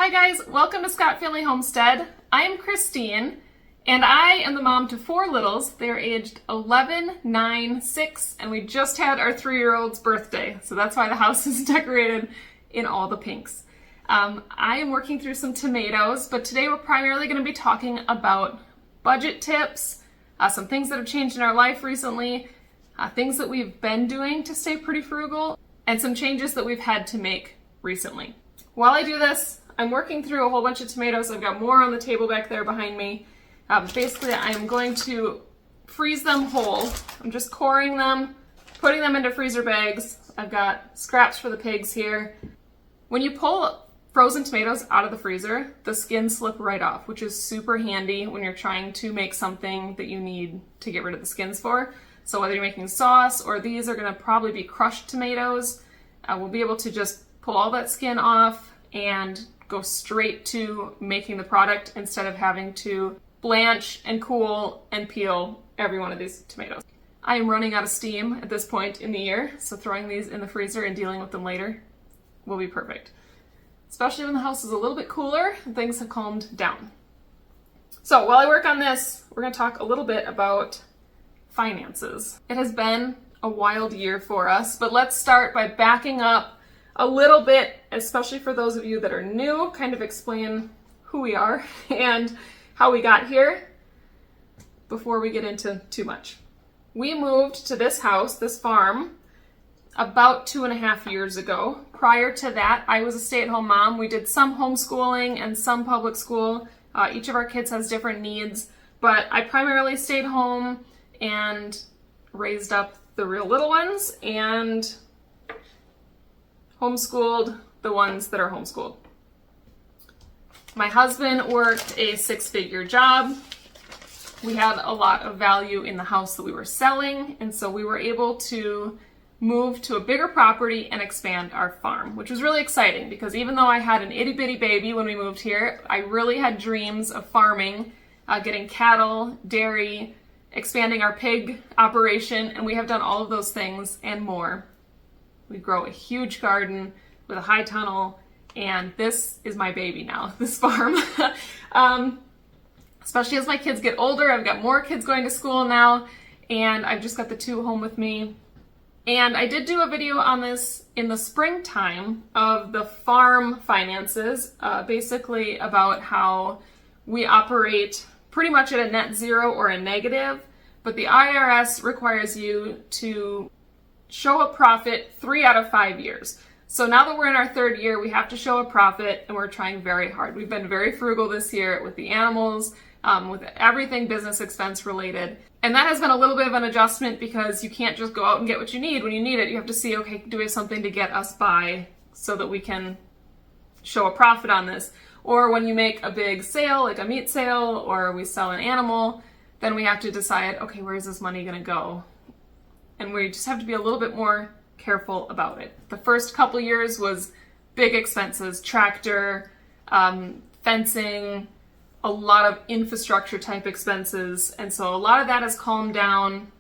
Hi guys, welcome to Scott Family Homestead. I am Christine, and I am the mom to four littles. They're aged 11, 9, 6, and we just had our 3-year-old's birthday, so that's why the house is decorated in all the pinks. I am working through some tomatoes, but today we're primarily going to be talking about budget tips, some things that have changed in our life recently, things that we've been doing to stay pretty frugal, and some changes that we've had to make recently. While I do this, I'm working through a whole bunch of tomatoes. I've got more on the table back there behind me. Basically, I'm going to freeze them whole. I'm just coring them, putting them into freezer bags. I've got scraps for the pigs here. When you pull frozen tomatoes out of the freezer, the skins slip right off, which is super handy when you're trying to make something that you need to get rid of the skins for. So whether you're making sauce or these are going to probably be crushed tomatoes, we'll be able to just pull all that skin off and go straight to making the product instead of having to blanch and cool and peel every one of these tomatoes. I am running out of steam at this point in the year, so throwing these in the freezer and dealing with them later will be perfect. Especially when the house is a little bit cooler and things have calmed down. So while I work on this, we're going to talk a little bit about finances. It has been a wild year for us, but let's start by backing up a little bit, especially for those of you that are new, kind of explain who we are and how we got here before we get into too much. We moved to this house, this farm, about 2.5 years ago. Prior to that, I was a stay-at-home mom. We did some homeschooling and some public school. Each of our kids has different needs, but I primarily stayed home and raised up the real little ones and homeschooled the ones that are homeschooled. My husband worked a 6-figure job. We had a lot of value in the house that we were selling, and so we were able to move to a bigger property and expand our farm, which was really exciting because even though I had an itty-bitty baby when we moved here, I really had dreams of farming, getting cattle, dairy, expanding our pig operation, and we have done all of those things and more. We grow a huge garden with a high tunnel, and this is my baby now, this farm. Especially as my kids get older, I've got more kids going to school now, and I've just got the 2 home with me. And I did do a video on this in the springtime of the farm finances, basically about how we operate pretty much at a net zero or a negative, but the IRS requires you to show a profit 3 out of 5 years. So now that we're in our 3rd year, we have to show a profit, and we're trying very hard. We've been very frugal this year with the animals, with everything business expense related. And that has been a little bit of an adjustment because you can't just go out and get what you need when you need it. You have to see, okay, do we have something to get us by so that we can show a profit on this? Or when you make a big sale, like a meat sale, or we sell an animal, then we have to decide, okay, where's this money gonna go? And we just have to be a little bit more careful about it. The first couple years was big expenses, tractor, fencing, a lot of infrastructure type expenses. And so a lot of that has calmed down,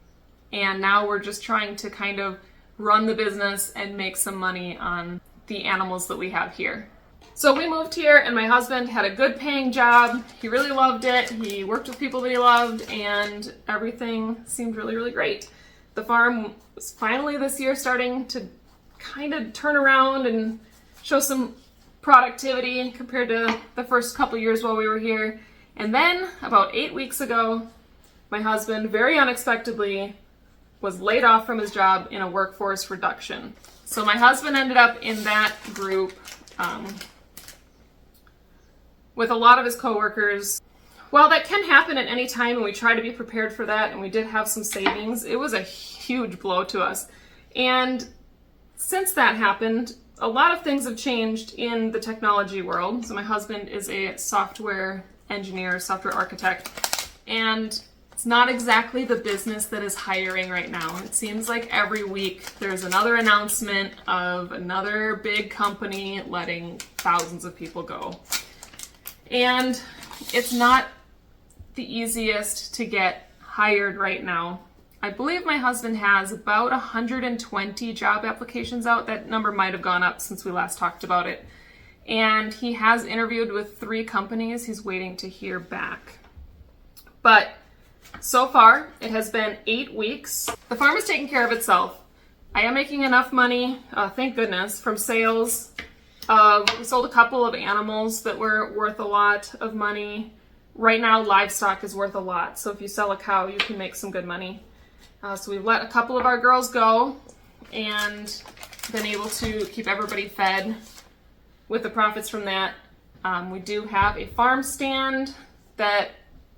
and now we're just trying to kind of run the business and make some money on the animals that we have here. So we moved here, and my husband had a good paying job. He really loved it. He worked with people that he loved, and everything seemed really, really great. The farm was finally this year starting to kind of turn around and show some productivity compared to the first couple years while we were here. And then about 8 weeks ago, my husband very unexpectedly was laid off from his job in a workforce reduction. So my husband ended up in that group with a lot of his coworkers. While that can happen at any time, and we try to be prepared for that, and we did have some savings, it was a huge blow to us. And since that happened, a lot of things have changed in the technology world. So my husband is a software engineer, software architect, and it's not exactly the business that is hiring right now. It seems like every week there's another announcement of another big company letting thousands of people go. And it's not the easiest to get hired right now. I believe my husband has about 120 job applications out. That number might have gone up since we last talked about it. and he has interviewed with 3 companies. He's waiting to hear back. But so far, it has been 8 weeks. The farm is taking care of itself. I am making enough money, thank goodness, from sales. We sold a couple of animals that were worth a lot of money. Right now, livestock is worth a lot. So if you sell a cow, you can make some good money. So we've let a couple of our girls go and been able to keep everybody fed with the profits from that. We do have a farm stand that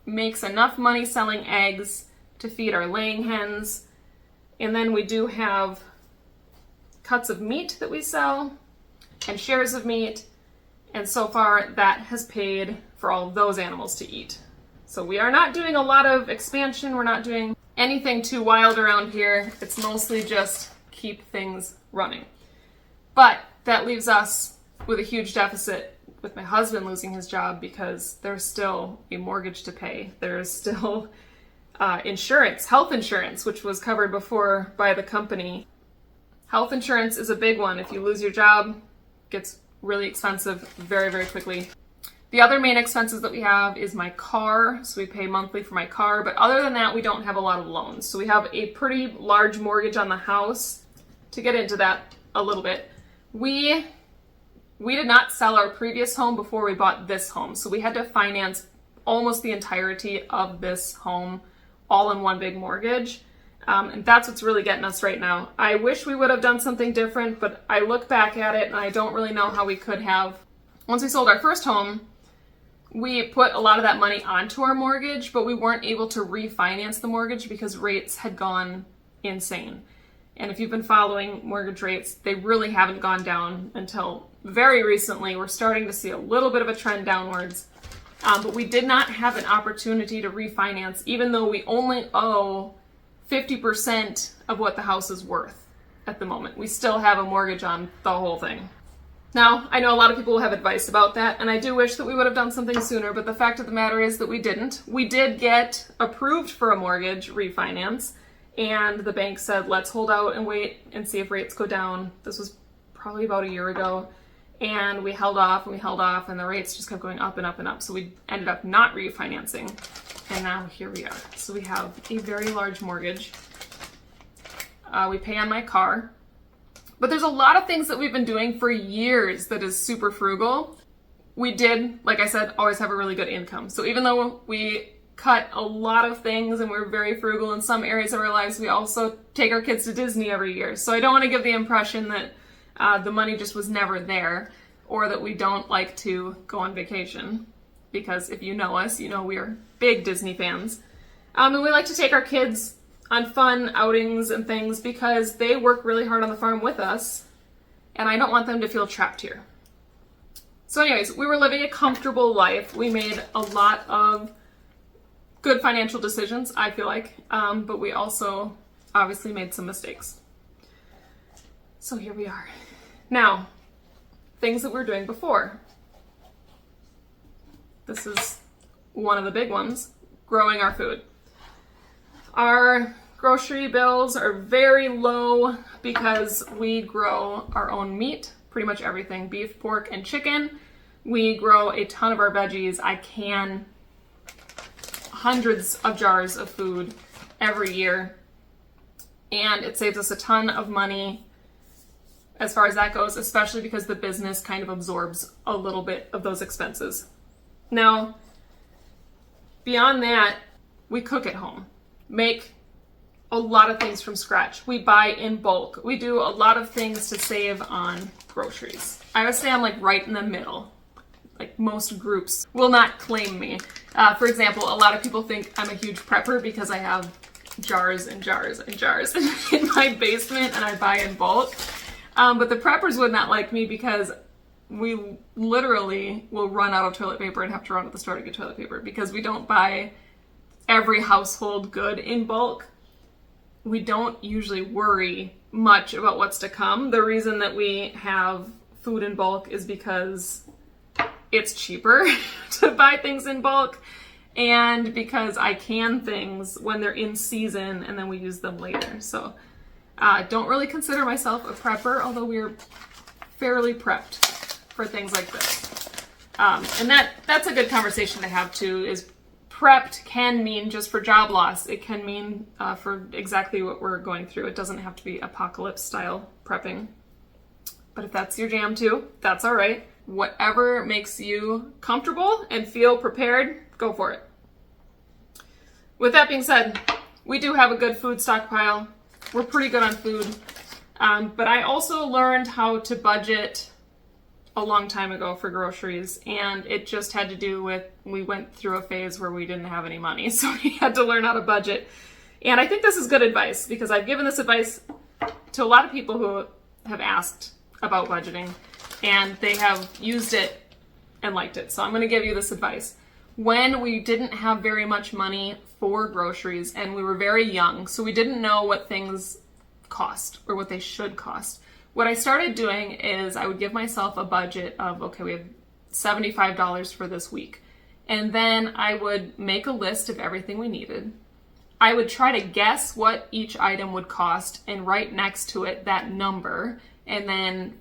makes enough money selling eggs to feed our laying hens. And then we do have cuts of meat that we sell and shares of meat. And so far that has paid for all of those animals to eat. So we are not doing a lot of expansion. We're not doing anything too wild around here. It's mostly just keep things running. But that leaves us with a huge deficit, with my husband losing his job because there's still a mortgage to pay. There's still insurance, health insurance, which was covered before by the company. Health insurance is a big one. If you lose your job, it gets really expensive very, very quickly. The other main expenses that we have is my car. So we pay monthly for my car. But other than that, we don't have a lot of loans. So we have a pretty large mortgage on the house. To get into that a little bit, we did not sell our previous home before we bought this home. So we had to finance almost the entirety of this home all in one big mortgage. And that's what's really getting us right now. I wish we would have done something different, but I look back at it and I don't really know how we could have. Once we sold our first home, we put a lot of that money onto our mortgage, but we weren't able to refinance the mortgage because rates had gone insane. And if you've been following mortgage rates, they really haven't gone down until very recently. We're starting to see a little bit of a trend downwards. But we did not have an opportunity to refinance, even though we only owe 50% of what the house is worth at the moment. We still have a mortgage on the whole thing. Now, I know a lot of people will have advice about that, and I do wish that we would have done something sooner, but the fact of the matter is that we didn't. We did get approved for a mortgage refinance, and the bank said, let's hold out and wait and see if rates go down. This was probably about a year ago. And we held off and we held off, and the rates just kept going up and up and up. So we ended up not refinancing. And now here we are. So we have a very large mortgage. We pay on my car. But there's a lot of things that we've been doing for years that is super frugal. We did, like I said, always have a really good income. So even though we cut a lot of things and we're very frugal in some areas of our lives, we also take our kids to Disney every year. So I don't want to give the impression that the money just was never there, or that we don't like to go on vacation. Because if you know us, you know we are big Disney fans. And we like to take our kids on fun outings and things because they work really hard on the farm with us, and I don't want them to feel trapped here. So anyways, we were living a comfortable life. We made a lot of good financial decisions, I feel like, but we also obviously made some mistakes. So here we are. Now, things that we were doing before. This is one of the big ones, growing our food. Our grocery bills are very low because we grow our own meat, pretty much everything, beef, pork, and chicken. We grow a ton of our veggies. I can hundreds of jars of food every year, and it saves us a ton of money as far as that goes, especially because the business kind of absorbs a little bit of those expenses. Now, beyond that, we cook at home, make a lot of things from scratch. We buy in bulk. We do a lot of things to save on groceries. I would say I'm like right in the middle. Like most groups will not claim me. For example, a lot of people think I'm a huge prepper because I have jars and jars and jars in my basement and I buy in bulk. But the preppers would not like me because we literally will run out of toilet paper and have to run to the store to get toilet paper because we don't buy every household good in bulk. We don't usually worry much about what's to come. The reason that we have food in bulk is because it's cheaper to buy things in bulk, and because I can things when they're in season and then we use them later. So I don't really consider myself a prepper, although we're fairly prepped for things like this. And that's a good conversation to have too, is prepped can mean just for job loss. It can mean for exactly what we're going through. It doesn't have to be apocalypse style prepping. But if that's your jam too, that's all right. Whatever makes you comfortable and feel prepared, go for it. With that being said, we do have a good food stockpile. We're pretty good on food. But I also learned how to budget a long time ago for groceries, and it just had to do with, we went through a phase where we didn't have any money, so we had to learn how to budget. And I think this is good advice, because I've given this advice to a lot of people who have asked about budgeting, and they have used it and liked it. So I'm going to give you this advice. When we didn't have very much money for groceries and we were very young, so we didn't know what things cost or what they should cost, what I started doing is I would give myself a budget of, okay, we have $75 for this week. And then I would make a list of everything we needed. I would try to guess what each item would cost and write next to it that number, and then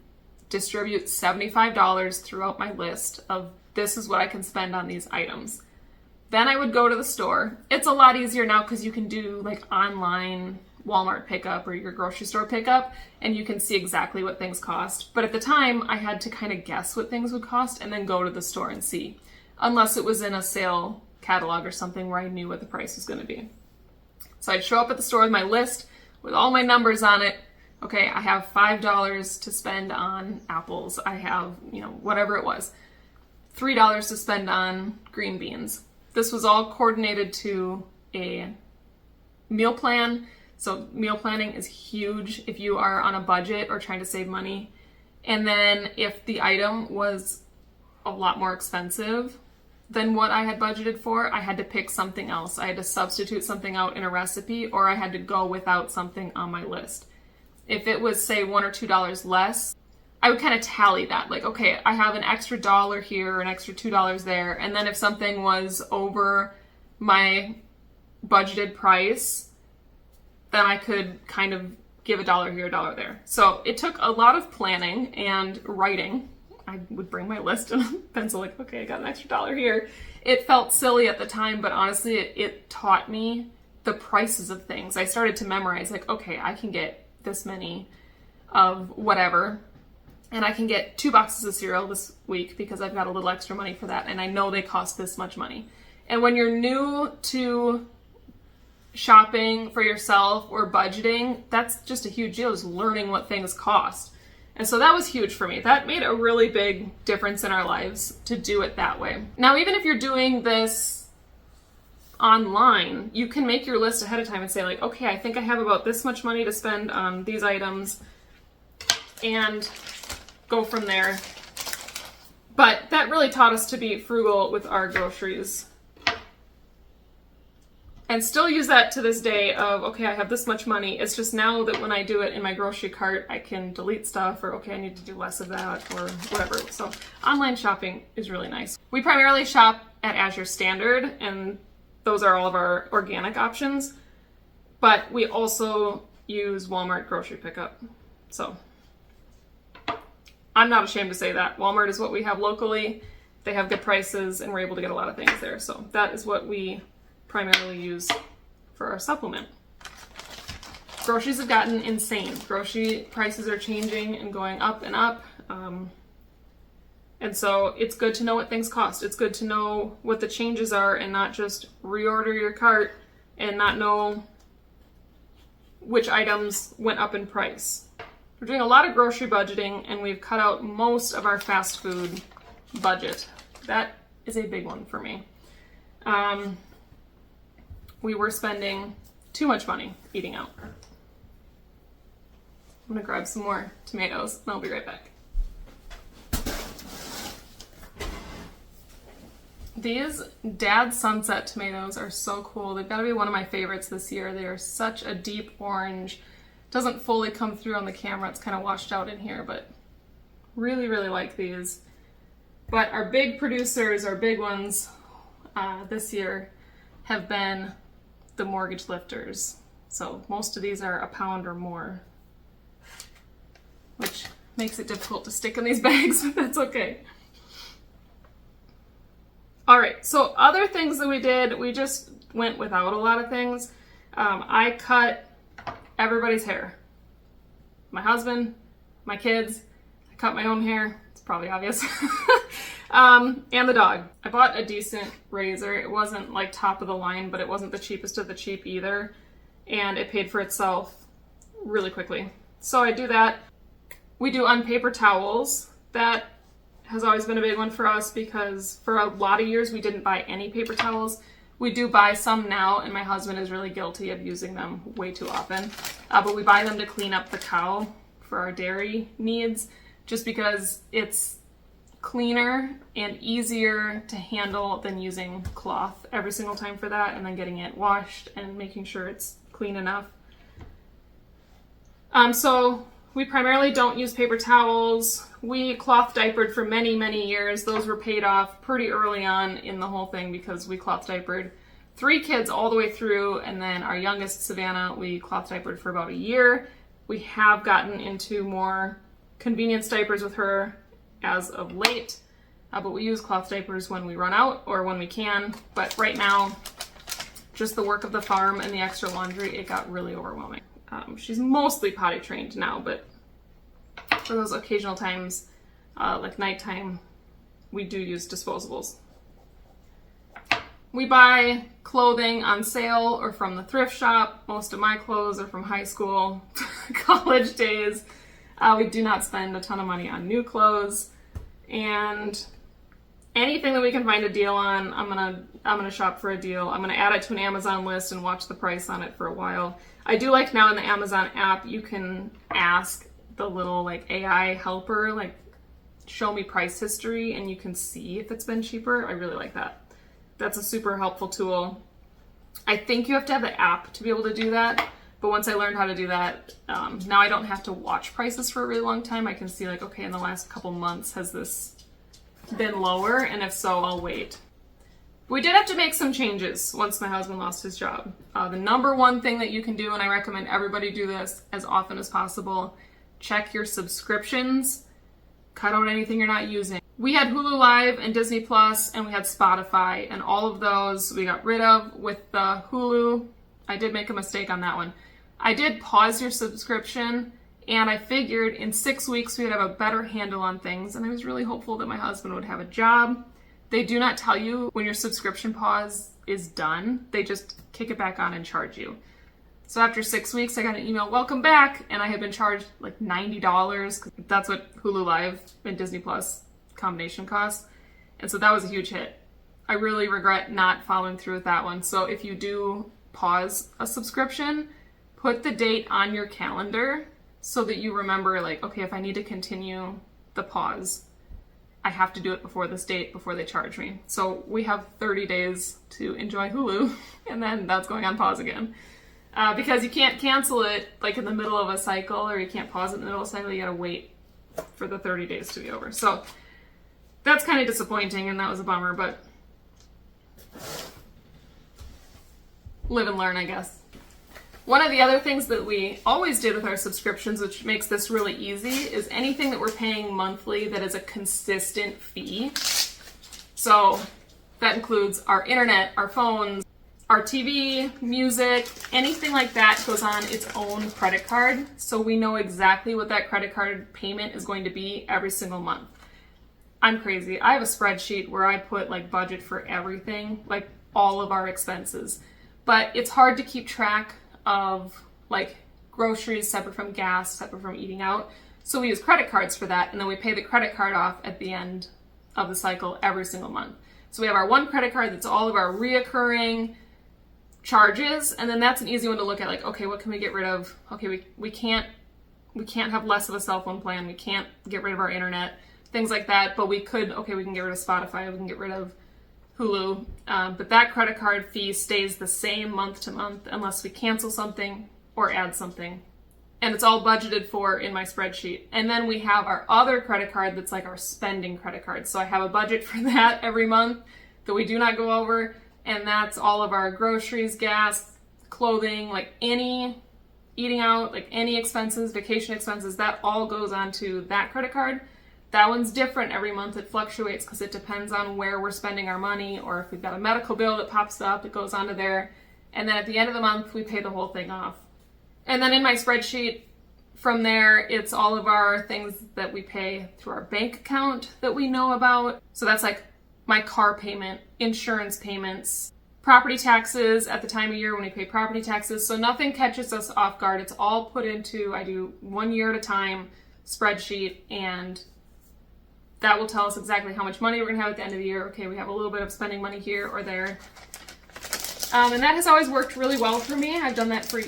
distribute $75 throughout my list of, this is what I can spend on these items. Then I would go to the store. It's a lot easier now because you can do like online Walmart pickup or your grocery store pickup, and you can see exactly what things cost. But at the time, I had to kind of guess what things would cost and then go to the store and see, unless it was in a sale catalog or something where I knew what the price was going to be. So I'd show up at the store with my list with all my numbers on it. Okay, I have $5 to spend on apples. I have, whatever it was, $3 to spend on green beans. This was all coordinated to a meal plan. So meal planning is huge if you are on a budget or trying to save money. And then if the item was a lot more expensive than what I had budgeted for, I had to pick something else. I had to substitute something out in a recipe, or I had to go without something on my list. If it was, say, $1 or $2 less, I would kind of tally that. Like, okay, I have an extra $1 here, an extra $2 there. And then if something was over my budgeted price, then I could kind of give $1 here, $1 there. So it took a lot of planning and writing. I would bring my list and a pencil, like, okay, I got an extra $1 here. It felt silly at the time, but honestly, it taught me the prices of things. I started to memorize, like, okay, I can get this many of whatever, and I can get 2 boxes of cereal this week because I've got a little extra money for that, and I know they cost this much money. And when you're new to shopping for yourself or budgeting, that's just a huge deal, is learning what things cost. And so that was huge for me. That made a really big difference in our lives to do it that way. Now, even if you're doing this online, you can make your list ahead of time and say, like, okay, I think I have about this much money to spend on these items, and go from there. But that really taught us to be frugal with our groceries. And still use that to this day of, okay, I have this much money. It's just now that when I do it in my grocery cart, I can delete stuff, or okay, I need to do less of that, or whatever. So online shopping is really nice. We primarily shop at Azure Standard, and those are all of our organic options. But we also use Walmart grocery pickup. So I'm not ashamed to say that. Walmart is what we have locally. They have good prices, and we're able to get a lot of things there. So that is what we primarily use for our supplement. Groceries have gotten insane. Grocery prices are changing and going up and up. And so it's good to know what things cost. It's good to know what the changes are and not just reorder your cart and not know which items went up in price. We're doing a lot of grocery budgeting, and we've cut out most of our fast food budget. That is a big one for me. We were spending too much money eating out. I'm gonna grab some more tomatoes and I'll be right back. These Dad Sunset tomatoes are so cool. They've got to be one of my favorites this year. They are such a deep orange. Doesn't fully come through on the camera. It's kind of washed out in here, but really, really like these. But our big producers, our big ones this year have been the mortgage lifters. So most of these are a pound or more, which makes it difficult to stick in these bags, but that's okay. All right, so other things that we did, we just went without a lot of things. I cut everybody's hair. My husband, my kids, I cut my own hair. It's probably obvious. And the dog. I bought a decent razor. It wasn't like top of the line, but it wasn't the cheapest of the cheap either. And it paid for itself really quickly. So I do that. We do unpaper towels. That has always been a big one for us because for a lot of years we didn't buy any paper towels. We do buy some now, and my husband is really guilty of using them way too often. But we buy them to clean up the cow for our dairy needs, just because it's cleaner and easier to handle than using cloth every single time for that and then getting it washed and making sure it's clean enough. So we primarily don't use paper towels. We cloth diapered for many, many years. Those were paid off pretty early on in the whole thing because we cloth diapered 3 kids all the way through, and then our youngest, Savannah, we cloth diapered for about a year. We have gotten into more convenience diapers with her as of late, but we use cloth diapers when we run out or when we can. But right now, just the work of the farm and the extra laundry, it got really overwhelming. She's mostly potty trained now, but for those occasional times, like nighttime, we do use disposables. We buy clothing on sale or from the thrift shop. Most of my clothes are from high school, college days. We do not spend a ton of money on new clothes, and anything that we can find a deal on, I'm gonna shop for a deal. I'm gonna add it to an Amazon list and watch the price on it for a while. I do like now in the Amazon app, you can ask the little like AI helper, like show me price history, and you can see if it's been cheaper. I really like that. That's a super helpful tool. I think you have to have the app to be able to do that. But once I learned how to do that, now I don't have to watch prices for a really long time. I can see like, okay, in the last couple months, has this been lower? And if so, I'll wait. We did have to make some changes once my husband lost his job. The number one thing that you can do, and I recommend everybody do this as often as possible, check your subscriptions, cut out anything you're not using. We had Hulu Live and Disney Plus, and we had Spotify, and all of those we got rid of. With the Hulu, I did make a mistake on that one. I did pause your subscription, and I figured in 6 weeks we would have a better handle on things, and I was really hopeful that my husband would have a job. They do not tell you when your subscription pause is done. They just kick it back on and charge you. So after 6 weeks, I got an email, welcome back, and I had been charged like $90, because that's what Hulu Live and Disney Plus combination costs. And so that was a huge hit. I really regret not following through with that one. So if you do pause a subscription, put the date on your calendar so that you remember, like, okay, if I need to continue the pause, I have to do it before this date, before they charge me. So we have 30 days to enjoy Hulu, and then that's going on pause again. Because you can't cancel it like in the middle of a cycle, or you can't pause it in the middle of a cycle. You gotta wait for the 30 days to be over. So that's kind of disappointing, and that was a bummer, but live and learn, I guess. One of the other things that we always did with our subscriptions, which makes this really easy, is anything that we're paying monthly that is a consistent fee. So that includes our internet, our phones, our TV, music, anything like that goes on its own credit card. So we know exactly what that credit card payment is going to be every single month. I'm crazy. I have a spreadsheet where I put like budget for everything, like all of our expenses. But it's hard to keep track of like groceries separate from gas, separate from eating out. So we use credit cards for that, and then we pay the credit card off at the end of the cycle every single month. So we have our one credit card that's all of our reoccurring charges, and then that's an easy one to look at, like, okay, what can we get rid of? Okay, we can't have less of a cell phone plan, we can't get rid of our internet, things like that, but we could, okay, we can get rid of Spotify, we can get rid of Hulu, but that credit card fee stays the same month to month unless we cancel something or add something. And it's all budgeted for in my spreadsheet. And then we have our other credit card that's like our spending credit card. So I have a budget for that every month that we do not go over. And that's all of our groceries, gas, clothing, like any eating out, like any expenses, vacation expenses, that all goes onto that credit card. That one's different every month. It fluctuates because it depends on where we're spending our money, or if we've got a medical bill that pops up, it goes onto there. And then at the end of the month, we pay the whole thing off. And then in my spreadsheet, from there, it's all of our things that we pay through our bank account that we know about. So that's like my car payment, insurance payments, property taxes at the time of year when we pay property taxes. So nothing catches us off guard. It's all put into, I do 1 year at a time spreadsheet, and that will tell us exactly how much money we're gonna have at the end of the year. Okay, we have a little bit of spending money here or there. And that has always worked really well for me. I've done that for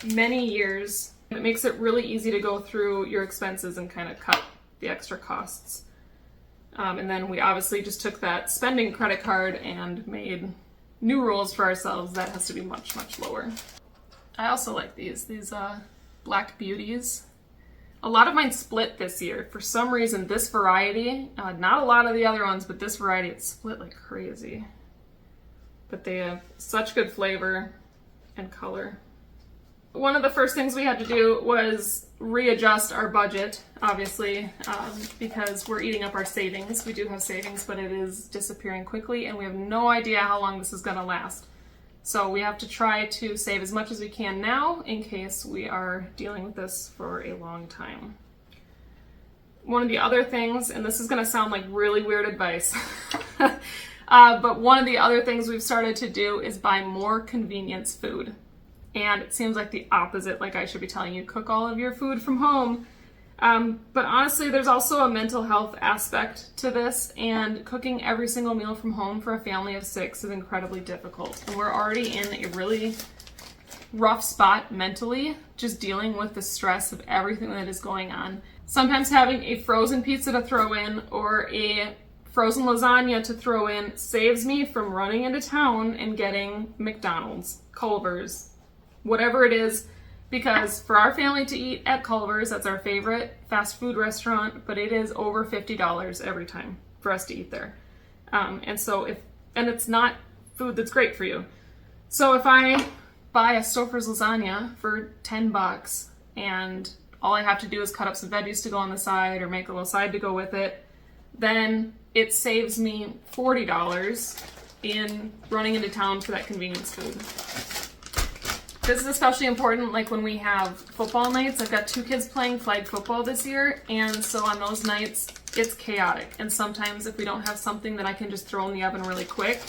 many years. It makes it really easy to go through your expenses and kind of cut the extra costs. And then we obviously just took that spending credit card and made new rules for ourselves. That has to be much, much lower. I also like these Black Beauties. A lot of mine split this year. For some reason, this variety, not a lot of the other ones, but this variety, it's split like crazy. But they have such good flavor and color. One of the first things we had to do was readjust our budget, obviously, because we're eating up our savings. We do have savings, but it is disappearing quickly, and we have no idea how long this is going to last. So we have to try to save as much as we can now in case we are dealing with this for a long time. One of the other things, and this is going to sound like really weird advice, but one of the other things we've started to do is buy more convenience food. And it seems like the opposite, like I should be telling you, cook all of your food from home. But honestly, there's also a mental health aspect to this, and cooking every single meal from home for a family of 6 is incredibly difficult. And we're already in a really rough spot mentally, just dealing with the stress of everything that is going on. Sometimes having a frozen pizza to throw in or a frozen lasagna to throw in saves me from running into town and getting McDonald's, Culver's, whatever it is, because for our family to eat at Culver's, that's our favorite fast food restaurant, but it is over $50 every time for us to eat there. And it's not food that's great for you. So if I buy a Stouffer's lasagna for $10 and all I have to do is cut up some veggies to go on the side or make a little side to go with it, then it saves me $40 in running into town for that convenience food. This is especially important like when we have football nights. I've got 2 kids playing flag football this year, and so on those nights, it's chaotic. And sometimes if we don't have something that I can just throw in the oven really quick,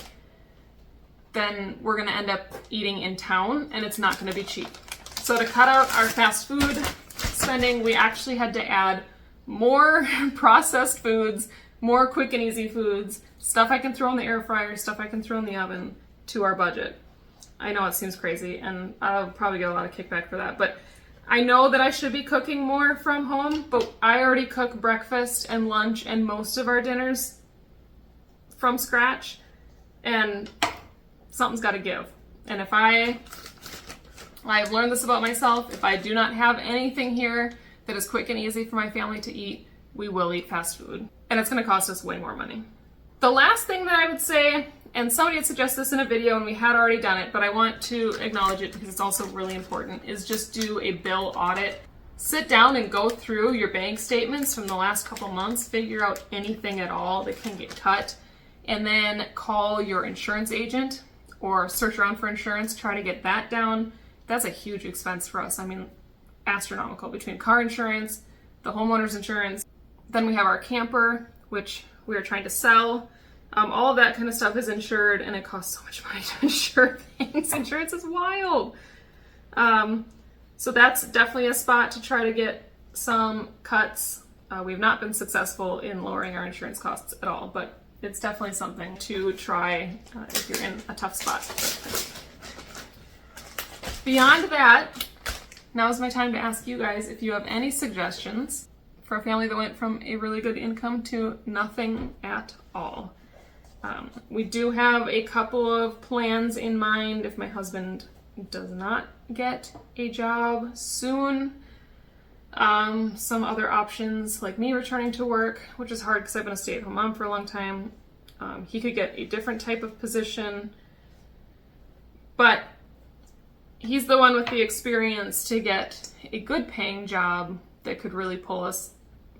then we're gonna end up eating in town, and it's not gonna be cheap. So to cut out our fast food spending, we actually had to add more processed foods, more quick and easy foods, stuff I can throw in the air fryer, stuff I can throw in the oven to our budget. I know it seems crazy, and I'll probably get a lot of kickback for that, but I know that I should be cooking more from home, but I already cook breakfast and lunch and most of our dinners from scratch, and something's got to give. And if I've learned this about myself, if I do not have anything here that is quick and easy for my family to eat, we will eat fast food, and it's going to cost us way more money. The last thing that I would say, and somebody had suggested this in a video and we had already done it, but I want to acknowledge it because it's also really important, is just do a bill audit. Sit down and go through your bank statements from the last couple months, figure out anything at all that can get cut, and then call your insurance agent or search around for insurance, try to get that down. That's a huge expense for us. I mean, astronomical between car insurance, the homeowner's insurance. Then we have our camper, which we are trying to sell. All of that kind of stuff is insured, and it costs so much money to insure things. Insurance is wild. So that's definitely a spot to try to get some cuts. We've not been successful in lowering our insurance costs at all, but it's definitely something to try if you're in a tough spot. Beyond that, now is my time to ask you guys if you have any suggestions for a family that went from a really good income to nothing at all. We do have a couple of plans in mind if my husband does not get a job soon. Some other options like me returning to work, which is hard because I've been a stay-at-home mom for a long time. He could get a different type of position. But he's the one with the experience to get a good paying job that could really pull us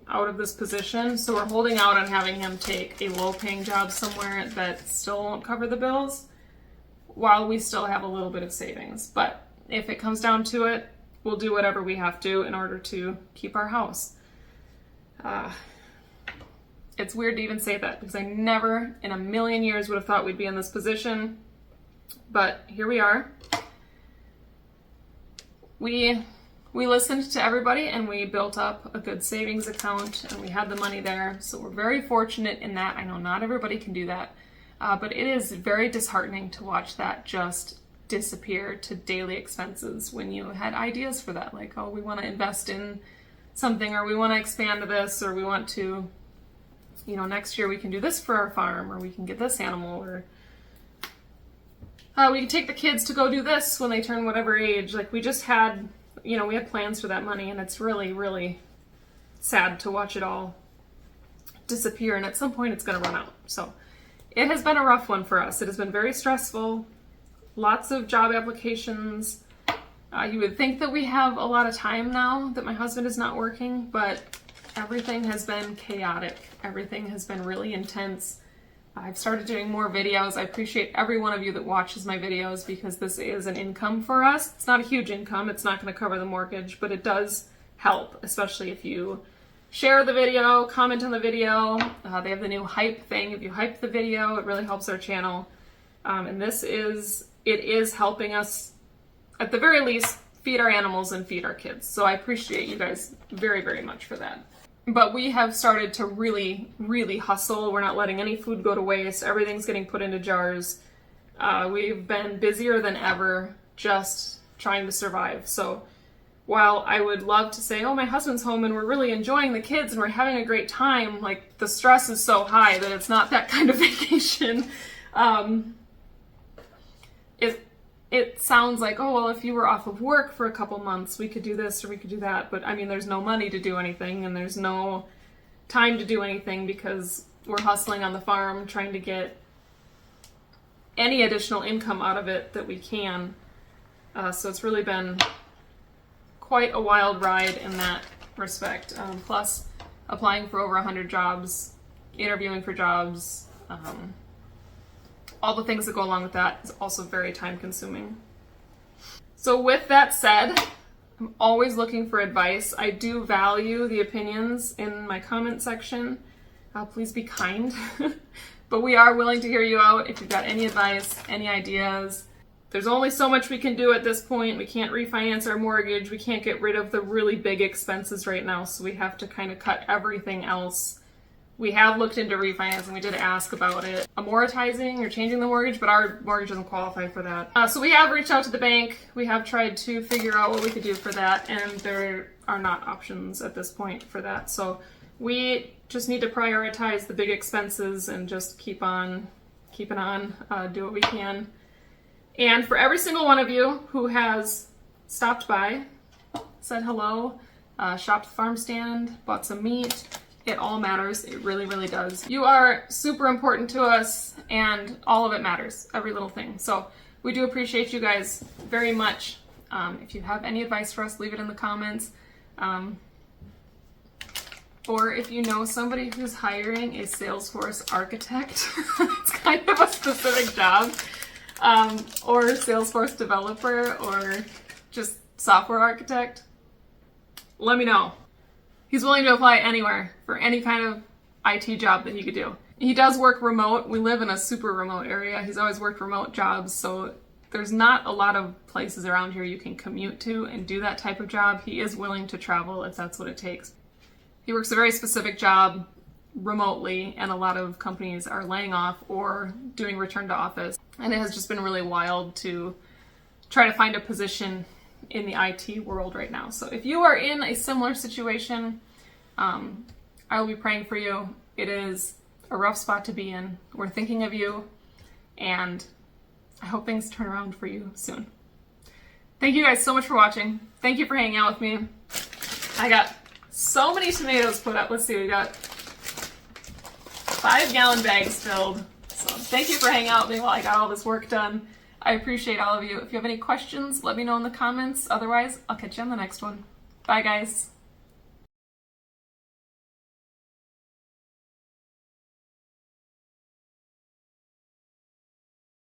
out of this position. So we're holding out on having him take a low paying job somewhere that still won't cover the bills while we still have a little bit of savings. But if it comes down to it, we'll do whatever we have to in order to keep our house. It's weird to even say that because I never in a million years would have thought we'd be in this position, but here we are. We listened to everybody and we built up a good savings account and we had the money there. So we're very fortunate in that. I know not everybody can do that, but it is very disheartening to watch that just disappear to daily expenses when you had ideas for that. Like, oh, we want to invest in something, or we want to expand to this, or we want to, next year we can do this for our farm, or we can get this animal, or we can take the kids to go do this when they turn whatever age. Like, we just had, we had plans for that money, and it's really, really sad to watch it all disappear, and at some point it's going to run out. So it has been a rough one for us. It has been very stressful. Lots of job applications. You would think that we have a lot of time now that my husband is not working, but everything has been chaotic. Everything has been really intense. I've started doing more videos. I appreciate every one of you that watches my videos because this is an income for us. It's not a huge income. It's not going to cover the mortgage, but it does help, especially if you share the video, comment on the video. They have the new hype thing. If you hype the video, it really helps our channel. And it is helping us, at the very least, feed our animals and feed our kids. So I appreciate you guys very, very much for that. But we have started to really, really hustle. We're not letting any food go to waste. Everything's getting put into jars. We've been busier than ever just trying to survive. So while I would love to say, oh, my husband's home and we're really enjoying the kids and we're having a great time, like, the stress is so high that it's not that kind of vacation. It sounds like, oh, well, if you were off of work for a couple months, we could do this or we could do that. But I mean, there's no money to do anything and there's no time to do anything because we're hustling on the farm trying to get any additional income out of it that we can. So it's really been quite a wild ride in that respect. Plus applying for over 100 jobs, interviewing for jobs, all the things that go along with that is also very time consuming. So with that said, I'm always looking for advice. I do value the opinions in my comment section. Please be kind. But we are willing to hear you out if you've got any advice, any ideas. There's only so much we can do at this point. We can't refinance our mortgage. We can't get rid of the really big expenses right now. So we have to kind of cut everything else. We have looked into refinancing. We did ask about it. Amortizing or changing the mortgage, but our mortgage doesn't qualify for that. So we have reached out to the bank. We have tried to figure out what we could do for that, and there are not options at this point for that. So we just need to prioritize the big expenses and just keep on keeping on, do what we can. And for every single one of you who has stopped by, said hello, shopped the farm stand, bought some meat, it all matters. It really, really does. You are super important to us and all of it matters. Every little thing. So we do appreciate you guys very much. If you have any advice for us, leave it in the comments. Or if you know somebody who's hiring a Salesforce architect, it's kind of a specific job, or Salesforce developer, or just software architect, let me know. He's willing to apply anywhere for any kind of IT job that he could do. He does work remote. We live in a super remote area. He's always worked remote jobs, so there's not a lot of places around here you can commute to and do that type of job. He is willing to travel if that's what it takes. He works a very specific job remotely, and a lot of companies are laying off or doing return to office. And it has just been really wild to try to find a position in the IT world right now. So if you are in a similar situation, I will be praying for you. It is a rough spot to be in. We're thinking of you, and I hope things turn around for you soon. Thank you guys so much for watching. Thank you for hanging out with me. I got so many tomatoes put up. Let's see, we got 5-gallon bags filled. So thank you for hanging out with me while I got all this work done. I appreciate all of you. If you have any questions, let me know in the comments. Otherwise, I'll catch you on the next one. Bye, guys.